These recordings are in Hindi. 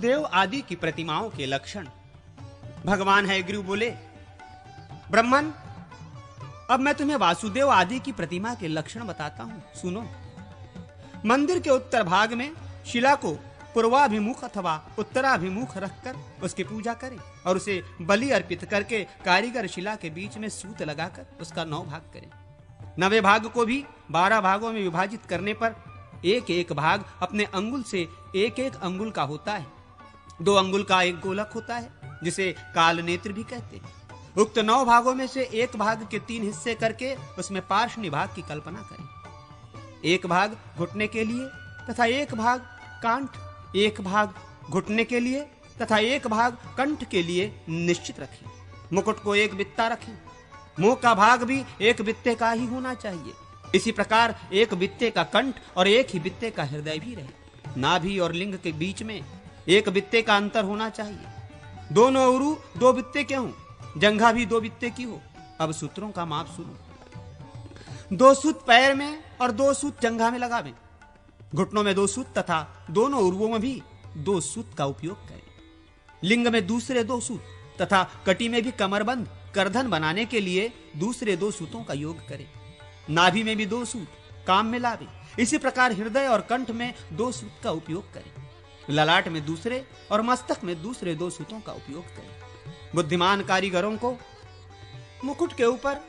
वासुदेव आदि की प्रतिमाओं के लक्षण। भगवान हयग्रीव बोले, ब्रह्मन, अब मैं तुम्हें वासुदेव आदि की प्रतिमा के लक्षण बताता हूं, सुनो। मंदिर के उत्तर भाग में शिला को पूर्वाभिमुख अथवा उत्तराभिमुख रखकर उसकी पूजा करें और उसे बलि अर्पित करके कारीगर शिला के बीच में सूत लगाकर उसका 9 भाग करें। 9वें भाग को भी 12 भागों में विभाजित करने पर एक एक भाग अपने अंगुल से एक एक अंगुल का होता है। 2 अंगुल का एक गोलक होता है जिसे काल नेत्र भी कहते हैं। उक्त 9 भागों में से एक भाग के 3 हिस्से करके उसमें पार्श्व भाग की कल्पना करें। एक भाग घुटने के लिए तथा एक भाग कांठ, एक भाग घुटने के लिए तथा एक भाग कंठ के लिए निश्चित रखें। मुकुट को एक बित्ता रखें। मुंह का भाग भी एक बित्ते का ही होना चाहिए। इसी प्रकार एक बित्ते का कंठ और एक ही बित्ते का हृदय भी रहे। नाभि और लिंग के बीच में एक बित्ते का अंतर होना चाहिए। दोनों उरु 2 बित्ते के हों, जंघा भी 2 बित्ते की हो। अब सूत्रों का माप सुनो। 2 सूत पैर में और 2 सूत जंघा में लगावें। घुटनों में 2 सूत तथा दोनों उरुओं में भी 2 सूत का उपयोग करें। लिंग में दूसरे 2 सूत तथा कटी में भी कमरबंद करधन बनाने के लिए दूसरे 2 सूतों का योग करें। नाभि में भी 2 सूत काम में लावे। इसी प्रकार हृदय और कंठ में 2 सूत का उपयोग करें। ललाट में दूसरे और मस्तक में दूसरे 2 सूतों का उपयोग करें। बुद्धिमान कारीगरों को मुकुट के ऊपर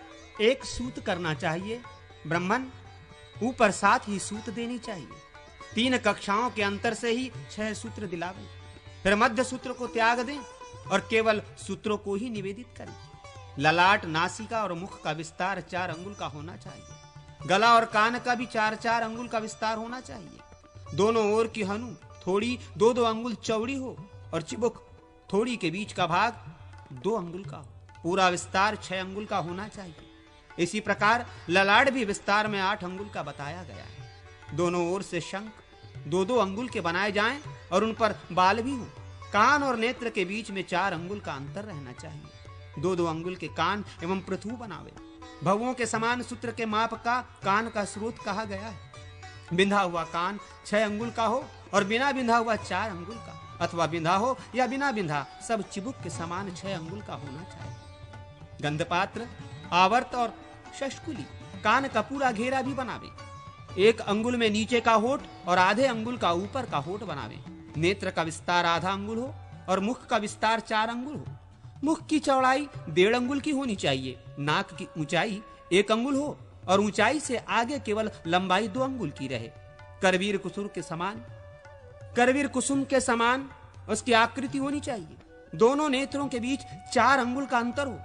1 सूत करना चाहिए। ब्राह्मण, ऊपर 7 ही सूत देनी चाहिए। 3 कक्षाओं के अंतर से ही 6 सूत्र दिलावें। फिर मध्य सूत्र को त्याग दें और केवल सूत्रों को ही निवेदित करें। ललाट, नासिका और मुख का विस्तार 4 अंगुल का होना चाहिए। गला और कान का भी 4-4 अंगुल का विस्तार होना चाहिए। दोनों ओर की हनु थोड़ी 2-2 अंगुल चौड़ी हो और चिबुक थोड़ी के बीच का भाग 2 अंगुल का हो। पूरा विस्तार 6 अंगुल का होना चाहिए। इसी प्रकार ललाट भी विस्तार में 8 अंगुल का बताया गया है। दोनों ओर से शंख 2-2 अंगुल के बनाए जाएं और उन पर बाल भी हों। कान और नेत्र के बीच में 4 अंगुल का अंतर रहना चाहिए। 2-2 अंगुल के कान एवं पृथु बनावे। भवों के समान सूत्र के माप का कान का स्रोत कहा गया है। बिंधा हुआ कान 6 अंगुल का हो और बिना बिंधा हुआ 4 अंगुल का, अथवा बिंधा हो या बिना बिंधा, सब चिबुक के समान 6 अंगुल का होना चाहिए। गंधपात्र, आवर्त और शष्कुली कान का पूरा घेरा भी बनावे। 1 अंगुल में नीचे का होठ और आधे अंगुल का ऊपर का होठ बनावे। नेत्र का विस्तार आधा अंगुल हो और मुख का विस्तार 4 अंगुल हो। मुख की चौड़ाई 1.5 अंगुल की होनी चाहिए। नाक की ऊंचाई 1 अंगुल हो और ऊंचाई से आगे केवल लंबाई 2 अंगुल की रहे। करवीर कुसुम के समान उसकी आकृति होनी चाहिए। दोनों नेत्रों के बीच 4 अंगुल का अंतर हो।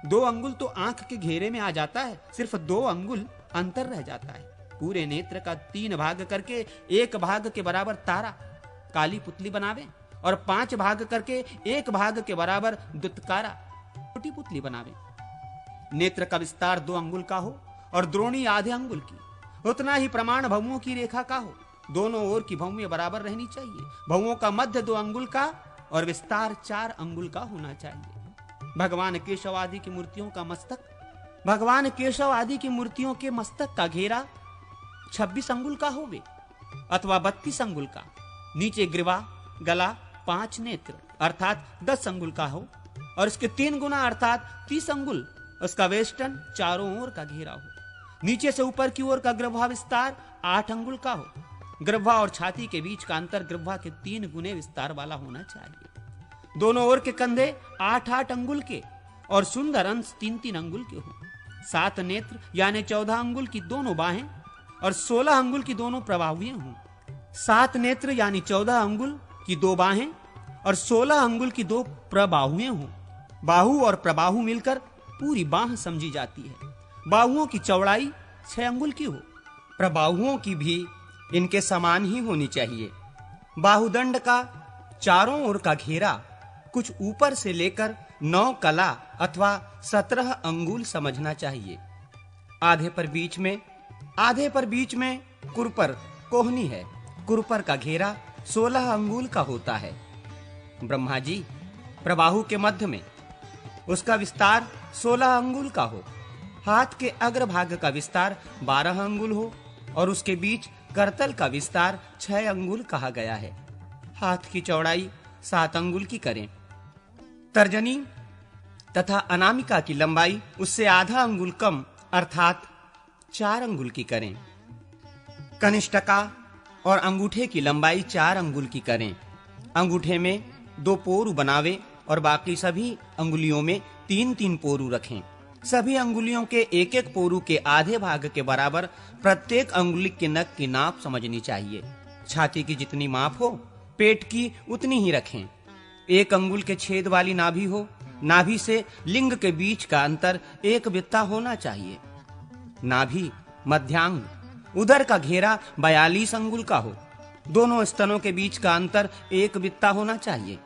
2 अंगुल तो आंख के घेरे में आ जाता है, सिर्फ 2 अंगुल अंतर रह जाता है। पूरे नेत्र का 3 भाग करके 1 भाग के बराबर तारा काली पुतली बनावे और 5 भाग करके 1 भाग के बराबर दुत्कारा छोटी पुतली बनावे। नेत्र का विस्तार 2 अंगुल का हो और द्रोणी आधे अंगुल की। उतना ही प्रमाण भवों की रेखा का हो। दोनों ओर की भौमें बराबर रहनी चाहिए। भवों का मध्य 2 अंगुल का और विस्तार 4 अंगुल का होना चाहिए। भगवान केशव आदि की मूर्तियों के मस्तक का घेरा 26 अंगुल का होवे अथवा 32 अंगुल का। नीचे ग्रीवा, गला, 5 नेत्र अर्थात 10 अंगुल का हो और इसके 3 गुना अर्थात 30 अंगुल उसका वेष्टन चारों ओर का घेरा हो। नीचे से ऊपर की ओर का ग्रीवा विस्तार 8 अंगुल का हो। ग्रीवा और छाती के बीच का अंतर ग्रीवा के 3 गुने विस्तार वाला होना चाहिए। दोनों ओर के कंधे 8-8 अंगुल के और सुंदर अंश 3-3 अंगुल के हो। 7 नेत्र यानी 14 अंगुल की दोनों बाहें और 16 अंगुल की दोनों प्रबाहुएं हों। 7 नेत्र यानी 14 अंगुल की 2 बाहें और 16 अंगुल की 2 प्रबाहुएं हों। बाहु और प्रबाहु मिलकर पूरी बाह समझी जाती है। बाहुओं की चौड़ाई 6 अंगुल की हो। प्रबाहुओं की भी इनके समान ही होनी चाहिए। बाहुदंड का चारों ओर का घेरा कुछ ऊपर से लेकर 9 कला अथवा 17 अंगुल समझना चाहिए। आधे पर बीच में कुरपर कोहनी है। कुरपर का घेरा 16 अंगुल का होता है। ब्रह्मा जी, प्रबाहु के मध्य में उसका विस्तार 16 अंगुल का हो। हाथ के अग्रभाग का विस्तार 12 अंगुल हो और उसके बीच करतल का विस्तार 6 अंगुल कहा गया है। हाथ की चौड़ाई 7 अंगुल की करें। तर्जनी तथा अनामिका की लंबाई उससे आधा अंगुल कम अर्थात 4 अंगुल की करें। कनिष्ठका और अंगूठे की लंबाई 4 अंगुल की करें। अंगूठे में 2 पोरू बनावे और बाकी सभी अंगुलियों में 3-3 पोरू रखें। सभी अंगुलियों के एक एक पोरू के आधे भाग के बराबर प्रत्येक अंगुली के नख की नाप समझनी चाहिए। छाती की जितनी माप हो पेट की उतनी ही रखें। एक अंगुल के छेद वाली नाभि हो। नाभि से लिंग के बीच का अंतर 1 बित्ता होना चाहिए। नाभि मध्यांग उदर का घेरा 42 अंगुल का हो। दोनों स्तनों के बीच का अंतर 1 बित्ता होना चाहिए।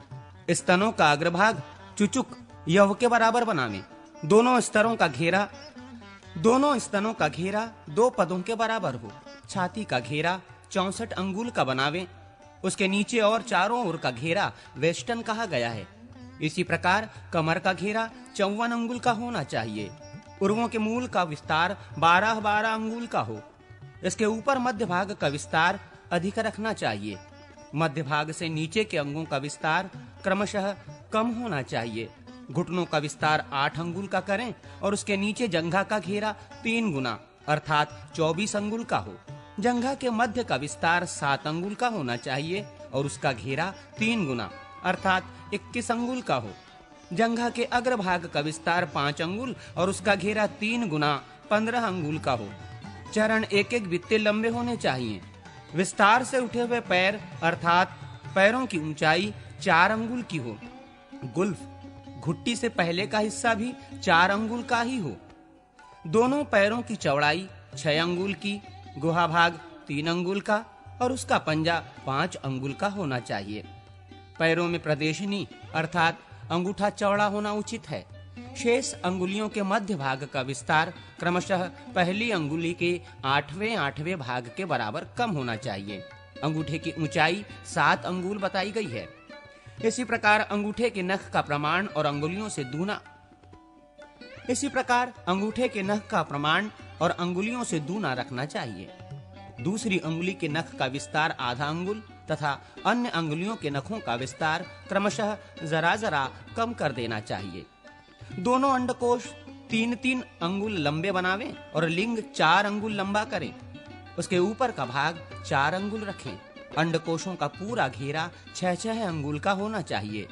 स्तनों का अग्रभाग चुचुक यव के बराबर बनावें। दोनों स्तनों का घेरा 2 पदों के बराबर हो। छाती का घेरा 64 अंगुल का बनावें। उसके नीचे और चारों ओर का घेरा वेस्टर्न कहा गया है। इसी प्रकार कमर का घेरा 54 अंगुल का होना चाहिए। उर्वों के मूल का विस्तार 12-12 अंगुल का हो। इसके ऊपर मध्य भाग का विस्तार अधिक रखना चाहिए। मध्य भाग से नीचे के अंगों का विस्तार क्रमशः कम होना चाहिए। घुटनों का विस्तार 8 अंगुल का करें और उसके नीचे जंघा का घेरा 3 गुना अर्थात 24 अंगुल का हो। जंघा के मध्य का विस्तार 7 अंगुल का होना चाहिए और उसका घेरा 3 गुना अर्थात 21 अंगुल का हो। जंघा के अग्रभाग का विस्तार 5 अंगुल और उसका घेरा 3 गुना 15 अंगुल का हो। चरण 1-1 बित्ते लंबे होने चाहिए। विस्तार से उठे हुए पैर अर्थात पैरों की ऊंचाई 4 अंगुल की हो। गुल्फ घुट्टी से पहले का हिस्सा भी 4 अंगुल का ही हो। दोनों पैरों की चौड़ाई 6 अंगुल की, गुहा भाग 3 अंगुल का और उसका पंजा 5 अंगुल का होना चाहिए। पैरों में प्रदेशनी अर्थात अंगूठा चौड़ा होना उचित है। शेष अंगुलियों के मध्य भाग का विस्तार क्रमशः पहली अंगुली के 8वें भाग के बराबर कम होना चाहिए। अंगूठे की ऊंचाई 7 अंगुल बताई गई है। इसी प्रकार अंगूठे के नख का प्रमाण और अंगुलियों से दूना रखना चाहिए। दूसरी अंगुली के नख का विस्तार आधा अंगुल तथा अन्य अंगुलियों के नखों का विस्तार क्रमशः जरा कम कर देना चाहिए। दोनों अंडकोश 3-3 अंगुल लंबे बनावें और लिंग 4 अंगुल लंबा करें। उसके ऊपर का भाग 4 अंगुल रखें। अंडकोशों का पूरा घेरा 6-6 अंगुल का होना चाहिए।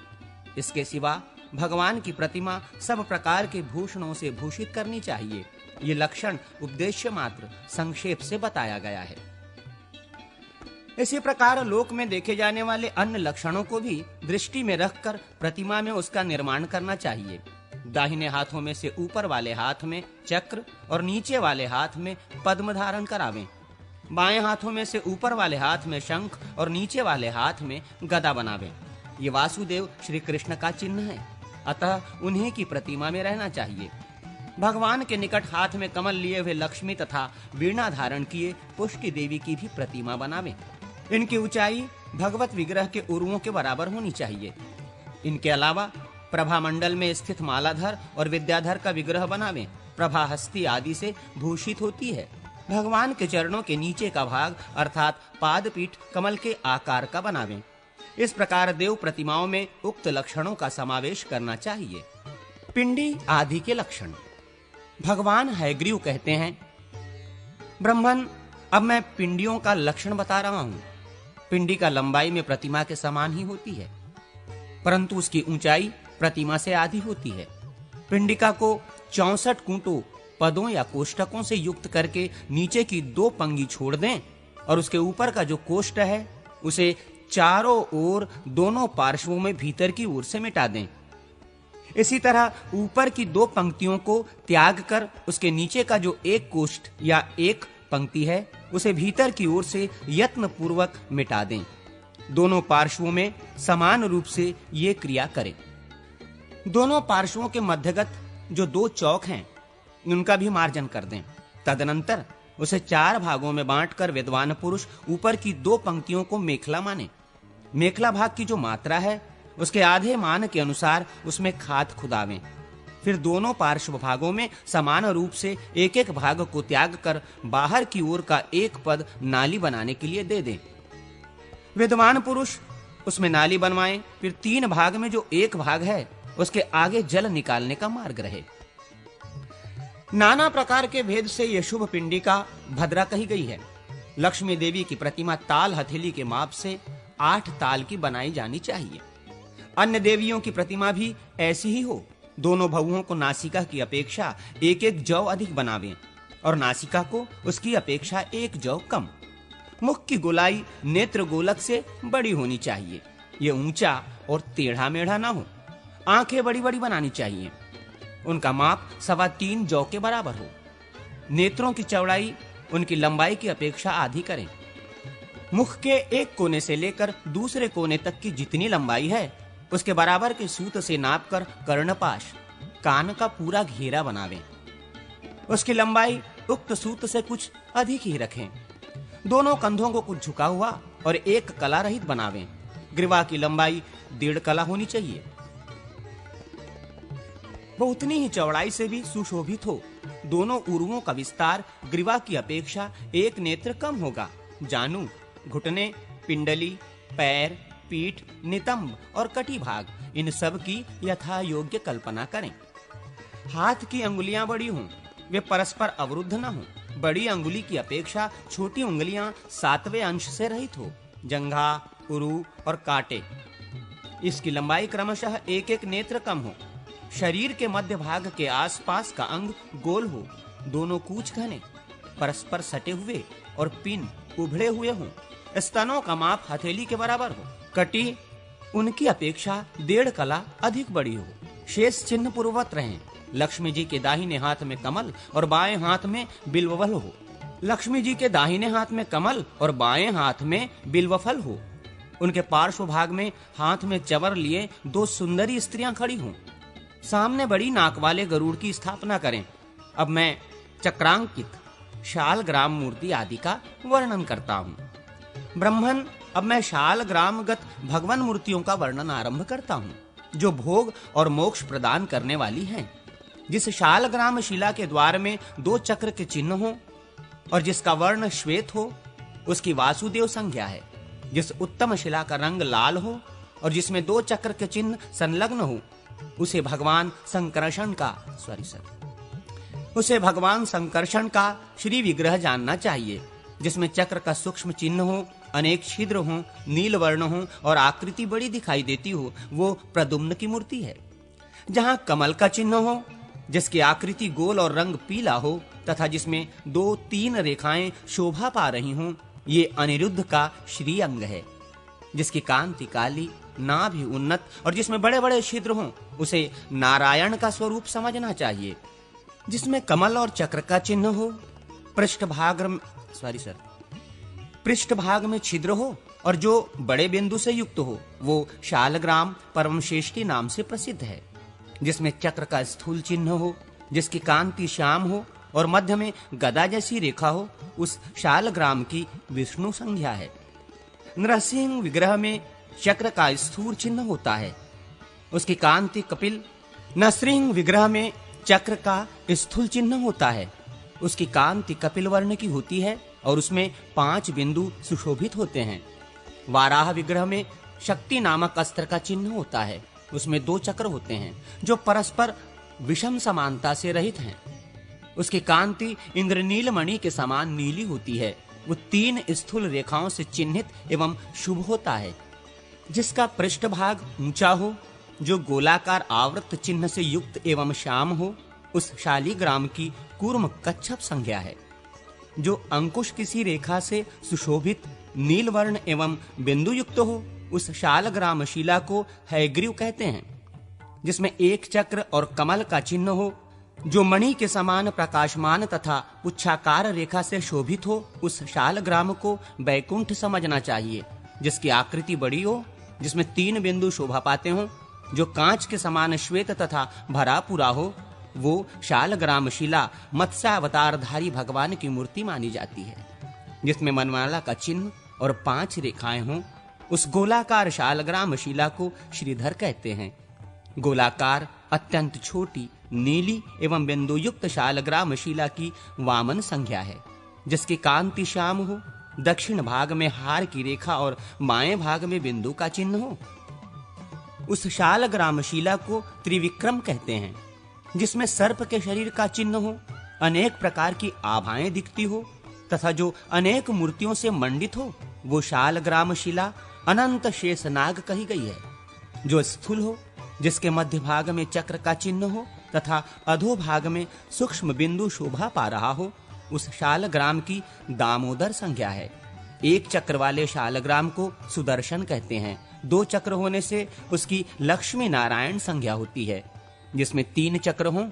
इसके सिवा भगवान की प्रतिमा सब प्रकार के भूषणों से भूषित करनी चाहिए। ये लक्षण उपदेश्य मात्र संक्षेप से बताया गया है। इसी प्रकार लोक में देखे जाने वाले अन्य लक्षणों को भी दृष्टि में रखकर प्रतिमा में उसका निर्माण करना चाहिए। दाहिने हाथों में से ऊपर वाले हाथ में चक्र और नीचे वाले हाथ में पद्म धारण करावें। बाएं हाथों में से ऊपर वाले हाथ में शंख और नीचे वाले हाथ में गदा बनावें। ये वासुदेव श्री कृष्ण का चिन्ह है, अतः उन्हीं की प्रतिमा में रहना चाहिए। भगवान के निकट हाथ में कमल लिए हुए लक्ष्मी तथा वीणा धारण किए पुष्टि देवी की भी प्रतिमा बनावें। इनकी ऊंचाई भगवत विग्रह के उर्वों के बराबर होनी चाहिए। इनके अलावा प्रभा मंडल में स्थित मालाधर और विद्याधर का विग्रह बनावें। प्रभा हस्ती आदि से भूषित होती है। भगवान के चरणों के नीचे का भाग अर्थात पादपीठ कमल के आकार का बनावें। इस प्रकार देव प्रतिमाओं में उक्त लक्षणों का समावेश करना चाहिए। पिंडी आदि के लक्षण। भगवान हयग्रीव कहते हैं, ब्रह्मन, अब मैं पिंडियों का लक्षण बता रहा हूं। पिंडी का लंबाई में प्रतिमा के समान ही होती है, परंतु उसकी ऊंचाई प्रतिमा से आधी होती है। पिंडिका को 64 कूटों पदों या कोष्ठकों से युक्त करके नीचे की 2 पंक्ति छोड़ दें और उसके ऊपर का जो कोष्ठ है उसे चारों ओर दोनों पार्श्वों में भीतर की ओर से मिटा दें। इसी तरह ऊपर की 2 पंक्तियों को त्याग कर उसके नीचे का जो एक कोष्ठ या एक पंक्ति है उसे भीतर की ओर से यत्न पूर्वक मिटा दें। दोनों पार्श्वों में समान रूप से ये क्रिया करें। दोनों पार्श्वों के मध्यगत जो 2 चौक हैं उनका भी मार्जन कर दें। तदनंतर उसे 4 भागों में बांटकर विद्वान पुरुष ऊपर की 2 पंक्तियों को मेखला माने। मेखला भाग की जो मात्रा है उसके आधे मान के अनुसार उसमें खाद खुदावें। फिर दोनों पार्श्व भागों में समान रूप से एक एक भाग को त्याग कर बाहर की ओर का एक पद नाली बनाने के लिए दे दें। विद्वान पुरुष उसमें नाली बनवाएं, फिर 3 भाग में जो एक भाग है उसके आगे जल निकालने का मार्ग रहे। नाना प्रकार के भेद से यह शुभ पिंडिका भद्रा कही गई है। लक्ष्मी देवी की प्रतिमा ताल हथेली के माप से 8 ताल की बनाई जानी चाहिए। अन्य देवियों की प्रतिमा भी ऐसी ही हो। दोनों भवों को नासिका की अपेक्षा 1-1 जौ अधिक बनावें और नासिका को उसकी अपेक्षा 1 जौ कम। मुख की गोलाई नेत्र गोलक से बड़ी होनी चाहिए। ये ऊंचा और टेढ़ा मेढ़ा ना हो। आंखें बड़ी बड़ी बनानी चाहिए। उनका माप 3.25 जौ के बराबर हो। नेत्रों की चौड़ाई उनकी लंबाई की अपेक्षा आधी करें। मुख के एक कोने से लेकर दूसरे कोने तक की जितनी लंबाई है उसके बराबर के सूत से नापकर कर्णपाश कान का पूरा घेरा बनावें। उसकी लंबाई उक्त सूत से कुछ अधिक ही रखें। दोनों कंधों को कुछ झुका हुआ और एक कला रहित बनावें। ग्रीवा की लंबाई 1.5 कला होनी चाहिए। वो उतनी ही चौड़ाई से भी सुशोभित हो। दोनों उरुओं का विस्तार ग्रीवा की अपेक्षा 1 नेत्र कम होगा। जानु, घुटने, पिंडली, पैर, पीठ, नितंब और कटी भाग, इन सब की यथा योग्य कल्पना करें। हाथ की अंगुलियां बड़ी हों, वे परस्पर अवरुद्ध न हों। बड़ी अंगुली की अपेक्षा छोटी उंगलियां 7वें अंश से रहित हो। जंघा, उरु और कांटे, इसकी लंबाई क्रमशः 1-1 नेत्र कम हो। शरीर के मध्य भाग के आसपास का अंग गोल हो। दोनों कूच घने, परस्पर सटे हुए और पिन उभड़े हुए हों। स्तनों का माप हथेली के बराबर हो। कटी उनकी अपेक्षा 1.5 कला अधिक बड़ी हो। शेष चिन्ह पूर्ववत रहें। लक्ष्मी जी के दाहिने हाथ में कमल और बाएं हाथ में बिल्वफल हो। लक्ष्मी जी के दाहिने हाथ में कमल और बाएं हाथ में बिल्वफल हो। उनके पार्श्व भाग में हाथ में चवर लिए 2 सुंदरी स्त्रियां खड़ी हों। सामने बड़ी नाक वाले गरुड़ की स्थापना करें। अब मैं चक्रांकित शाल ग्राम मूर्ति आदि का वर्णन करता हूँ। ब्रह्मन, अब मैं शाल ग्रामगत भगवान मूर्तियों का वर्णन आरंभ करता हूँ, जो भोग और मोक्ष प्रदान करने वाली हैं। जिस शाल ग्राम शिला के द्वार में 2 चक्र के चिन्ह हो और जिसका वर्ण श्वेत हो, उसकी वासुदेव संज्ञा है। जिस उत्तम शिला का रंग लाल हो और जिसमें 2 चक्र के चिन्ह संलग्न हो, उसे भगवान संकर्षण का श्री विग्रह जानना चाहिए। जिसमें चक्र का सूक्ष्म चिन्ह हो, अनेक छिद्र हो, नील वर्ण हो और आकृति बड़ी दिखाई देती हो, वो प्रद्युम्न की मूर्ति है। जहाँ कमल का चिन्ह हो, जिसकी आकृति गोल और रंग पीला हो तथा जिसमें 2-3 रेखाएं शोभा पा रही हों, ये अनिरुद्ध का श्री अंग है। जिसकी कांति काली, नाभि उन्नत और जिसमें बड़े बड़े छिद्र हों, उसे नारायण का स्वरूप समझना चाहिए। जिसमें कमल और चक्र का चिन्ह हो, पृष्ठभाग में छिद्र हो और जो बड़े बिंदु से युक्त हो, वो शालग्राम परमश्रेष्ठी नाम से प्रसिद्ध है। जिसमें चक्र का स्थूल चिन्ह हो, जिसकी कांति श्याम हो और मध्य में गदा जैसी रेखा हो, उस शालग्राम की विष्णु संज्ञा है। नरसिंह विग्रह में चक्र का स्थूल चिन्ह होता है, उसकी कांति कपिल। नरसिंह विग्रह में चक्र का स्थूल चिन्ह होता है, उसकी कांति कपिल वर्ण की होती है और उसमें 5 बिंदु सुशोभित होते हैं। वाराह विग्रह में शक्ति नामक अस्त्र का चिन्ह होता है, उसमें 2 चक्र होते हैं जो परस्पर विषम समानता से रहित हैं। उसकी कांति इंद्रनील मणि के समान नीली होती है। वो 3 स्थूल रेखाओं से चिन्हित एवं शुभ होता है। जिसका पृष्ठभाग ऊंचा हो, जो गोलाकार आवृत चिन्ह से युक्त एवं श्याम हो, उस शालिग्राम की कूर्म कच्छप संज्ञा है। जो अंकुश किसी रेखा से सुशोभित नील वर्ण एवं बिंदु युक्त हो, उस शालग्राम शिला को हैग्रीव कहते हैं। जिसमें 1 चक्र और कमल का चिन्ह हो, जो मणि के समान प्रकाशमान तथा पुच्छाकार रेखा से शोभित हो, उस शालग्राम को बैकुंठ समझना चाहिए। जिसकी आकृति बड़ी हो, जिसमें 3 बिंदु शोभा पाते हो, जो कांच के समान श्वेत तथा भरा पूरा हो, वो शालग्राम शिला मत्स्यावतारधारी भगवान की मूर्ति मानी जाती है। जिसमें मनमाला का चिन्ह और 5 रेखाएं हों, उस गोलाकार शालग्राम शिला को श्रीधर कहते हैं। गोलाकार, अत्यंत छोटी, नीली एवं बिंदुयुक्त शालग्राम शिला की वामन संज्ञा है। जिसकी कांति श्याम हो, दक्षिण भाग में हार की रेखा और बाएं भाग में बिंदु का चिन्ह हो। उस शालग्राम शिला को त्रिविक्रम कहते हैं, जिसमें सर्प के शरीर का चिन्ह हो, अनेक प्रकार की आभाएं दिखती हो तथा जो अनेक मूर्तियों से मंडित हो, वो शालग्राम शिला अनंत शेषनाग कही गई है। जो स्थूल हो, जिसके मध्य भाग में चक्र का चिन्ह हो तथा अधोभाग में सूक्ष्म बिंदु शोभा पा रहा हो, उस शालग्राम की दामोदर संज्ञा है। एक चक्र वाले शालग्राम को सुदर्शन कहते हैं। 2 चक्र होने से उसकी लक्ष्मी नारायण संज्ञा होती है। जिसमें 3 चक्र हों,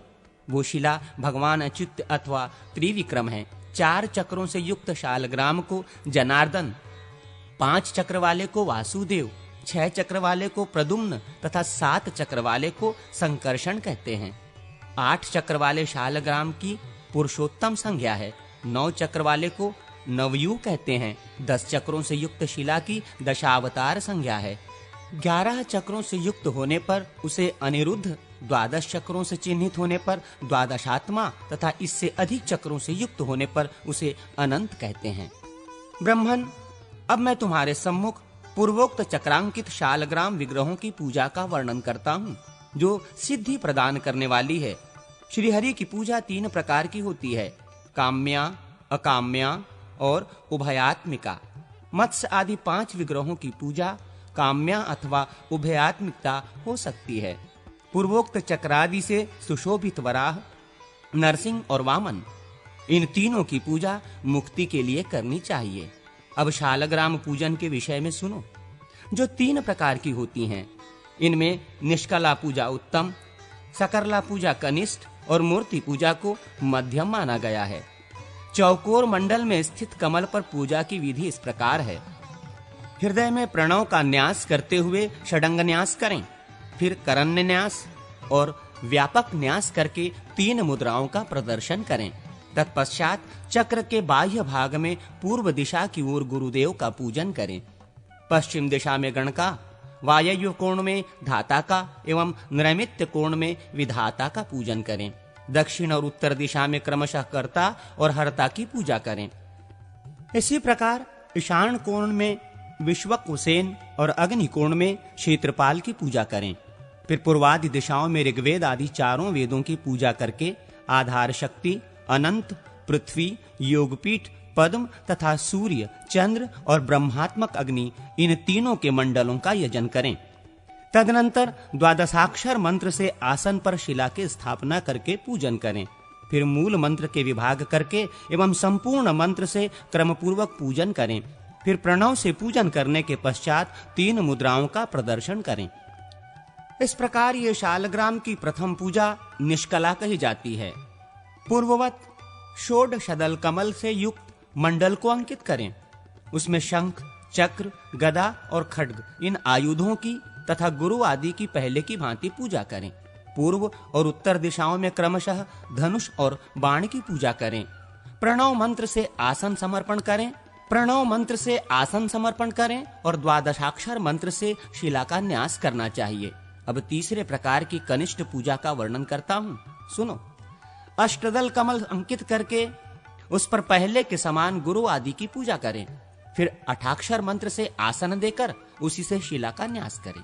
वो शिला भगवान अच्युत अथवा त्रिविक्रम है। 4 चक्रों से युक्त शालग्राम को जनार्दन, 5 चक्र वाले को वासुदेव, 6 चक्र वाले को प्रद्युम्न तथा 7 चक्र वाले को संकर्षण कहते हैं। 8 चक्र वाले शालग्राम की पुरुषोत्तम संज्ञा है। 9 चक्र वाले को नवयु कहते हैं। 10 चक्रों से युक्त शिला की दशावतार संज्ञा है। 11 चक्रों से युक्त होने पर उसे अनिरुद्ध, 12 चक्रों से चिन्हित होने पर द्वादशात्मा तथा इससे अधिक चक्रों से युक्त होने पर उसे अनंत कहते हैं। ब्रह्मन, अब मैं तुम्हारे सम्मुख पूर्वोक्त चक्रांकित शालग्राम विग्रहों की पूजा का वर्णन करता हूँ, जो सिद्धि प्रदान करने वाली है। श्री हरि की पूजा 3 प्रकार की होती है: काम्या, अकाम्या और उभयात्मिका। मत्स्य आदि 5 विग्रहों की पूजा काम्या अथवा उभयात्मिकता हो सकती है। पूर्वोक्त चक्रादि से सुशोभित वराह, नरसिंह और वामन, इन तीनों की पूजा मुक्ति के लिए करनी चाहिए। अब शालग्राम पूजन के विषय में सुनो, जो 3 प्रकार की होती हैं। इनमें निष्कला पूजा उत्तम, सकरला पूजा कनिष्ठ और मूर्ति पूजा को मध्यम माना गया है। चौकोर मंडल में स्थित कमल पर पूजा की विधि इस प्रकार है: हृदय में प्रणव का न्यास करते हुए षडंग न्यास करें, फिर करन्य न्यास और व्यापक न्यास करके 3 मुद्राओं का प्रदर्शन करें। तत्पश्चात चक्र के बाह्य भाग में पूर्व दिशा की ओर गुरुदेव का पूजन करें। पश्चिम दिशा में गणका, वायव्य कोण में धाता का एवं नैऋत्य कोण में विधाता का पूजन करें। दक्षिण और उत्तर दिशा में क्रमशः कर्ता और हर्ता की पूजा करें। इसी प्रकार ईशान कोण में विश्वक्सेन और अग्नि कोण में क्षेत्रपाल की पूजा करें। फिर पूर्वादि दिशाओं में ऋग्वेद आदि 4 वेदों की पूजा करके आधार शक्ति, अनंत, पृथ्वी, योगपीठ, पद्म तथा सूर्य, चंद्र और ब्रह्मात्मक अग्नि, इन तीनों के मंडलों का यजन करें। तदनंतर द्वादशाक्षर मंत्र से आसन पर शिला की स्थापना करके पूजन करें। फिर मूल मंत्र के विभाग करके एवं संपूर्ण मंत्र से क्रमपूर्वक पूजन करें। फिर प्रणव से पूजन करने के पश्चात 3 मुद्राओं का प्रदर्शन करें। इस प्रकार ये शालग्राम की प्रथम पूजा निष्कला कही जाती है। पूर्ववत षोडशदल कमल से युक्त मंडल को अंकित करें। उसमें शंख, चक्र, गदा और खड्ग, इन आयुधों की तथा गुरु आदि की पहले की भांति पूजा करें। पूर्व और उत्तर दिशाओं में क्रमशः धनुष और बाण की पूजा करें। प्रणव मंत्र से आसन समर्पण करें और द्वादशाक्षर मंत्र से शिला का न्यास करना चाहिए। अब तीसरे प्रकार की कनिष्ठ पूजा का वर्णन करता हूँ, सुनो। अष्टदल कमल अंकित करके उस पर पहले के समान गुरु आदि की पूजा करें। फिर 8 अक्षर मंत्र से आसन देकर उसी से शिला का न्यास करें।